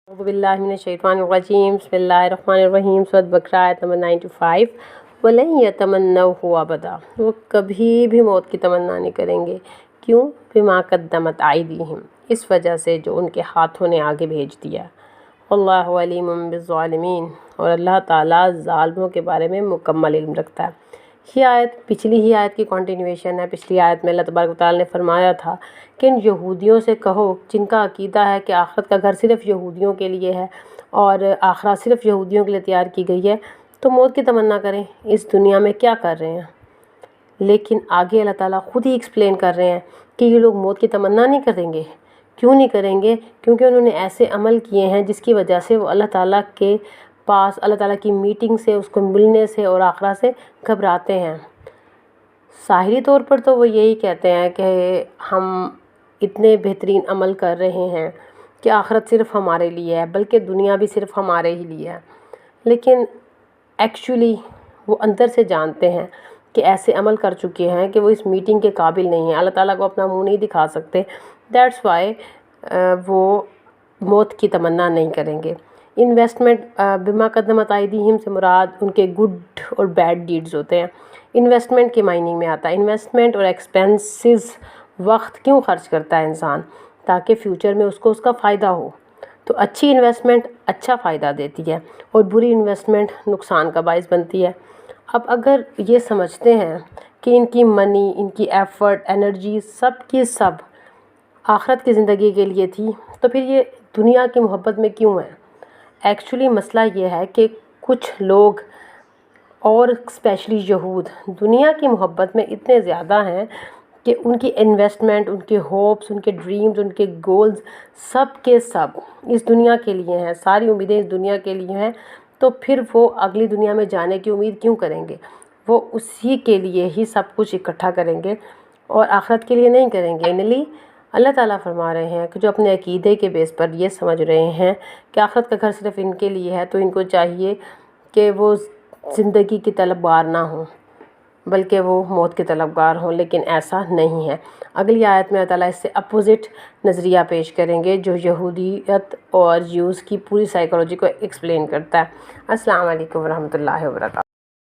बिस्मिल्लाहिर्रहमानिर्रहीम बिस्मिल्लाहिर्रहमानिर्रहीम सूरत बकरा आयत नंबर 95। वलन यतमन्नहु अबदा, वो कभी भी मौत की तमन्ना नहीं करेंगे। क्यों? बिमा कद्दमत आइदीहिम, इस वजह से जो उनके हाथों ने आगे भेज दिया। अल्लाहु अलीमुम बिज़्ज़ालिमीन, और अल्लाह ताला ज़ालिमों के बारे में मुकम्मल इल्म रखता है। ये आयत पिछली ही आयत की कंटिन्यूएशन है। पिछली आयत में अल्लाह तबारक व तआला ने फरमाया था कि इन यहूदियों से कहो जिनका अकीदा है कि आखिरत का घर सिर्फ़ यहूदियों के लिए है और आखिरत सिर्फ़ यहूदियों के लिए तैयार की गई है, तो मौत की तमन्ना करें। इस दुनिया में क्या कर रहे हैं? लेकिन आगे अल्लाह ताला ख़ुद ही एक्सप्लेन कर रहे हैं कि ये लोग मौत की तमन्ना नहीं करेंगे। क्यों नहीं करेंगे? क्योंकि उन्होंने ऐसे अमल किए हैं जिसकी वजह से वो अल्लाह ताला के पास, अल्लाह ताला की मीटिंग से, उसको मिलने से और आखिरत से घबराते हैं। ज़ाहिरी तौर पर तो वो यही कहते हैं कि हम इतने बेहतरीन अमल कर रहे हैं कि आखिरत सिर्फ़ हमारे लिए है, बल्कि दुनिया भी सिर्फ़ हमारे ही लिए है। लेकिन एक्चुअली वो अंदर से जानते हैं कि ऐसे अमल कर चुके हैं कि वो इस मीटिंग के काबिल नहीं है, अल्लाह ताला को अपना मुंह नहीं दिखा सकते। दैट्स वाई वो मौत की तमन्ना नहीं करेंगे। इन्वेस्टमेंट बिमा कद्दमत आइदीहिम से मुराद उनके गुड और बैड डीड्स होते हैं। इन्वेस्टमेंट के मायने में आता है। इन्वेस्टमेंट और एक्सपेंसेस, वक्त क्यों खर्च करता है इंसान? ताकि फ्यूचर में उसको उसका फ़ायदा हो। तो अच्छी इन्वेस्टमेंट अच्छा फ़ायदा देती है और बुरी इन्वेस्टमेंट नुकसान का बायस बनती है। अब अगर ये समझते हैं कि इनकी मनी, इनकी एफ़र्ट, एनर्जी सब की सब आखिरत की ज़िंदगी के लिए थी, तो फिर ये दुनिया की मोहब्बत में क्यों है? एक्चुअली मसला ये है कि कुछ लोग और स्पेशली यहूद दुनिया की मोहब्बत में इतने ज़्यादा हैं कि उनकी इन्वेस्टमेंट, उनके होप्स, उनके ड्रीम्स, उनके गोल्स सब के सब इस दुनिया के लिए हैं। सारी उम्मीदें इस दुनिया के लिए हैं। तो फिर वो अगली दुनिया में जाने की उम्मीद क्यों करेंगे? वो उसी के लिए ही सब कुछ इकट्ठा करेंगे और आखिरत के लिए नहीं करेंगे। फाइनली अल्लाह ताला फरमा रहे हैं कि जो अपने अकीदे के बेस पर ये समझ रहे हैं कि आखिरत का घर सिर्फ़ इनके लिए है, तो इनको चाहिए कि वो ज़िंदगी की तलबगार ना हों, बल्कि वो मौत के तलबगार हों। लेकिन ऐसा नहीं है। अगली आयत में अल्लाह ताला इससे अपोज़िट नज़रिया पेश करेंगे जो यहूदियत और ज्यूज़ की पूरी साइकोलॉजी को एक्सप्लेन करता है। अस्सलाम वालेकुम रहमतुल्लाहि व बरकातहू।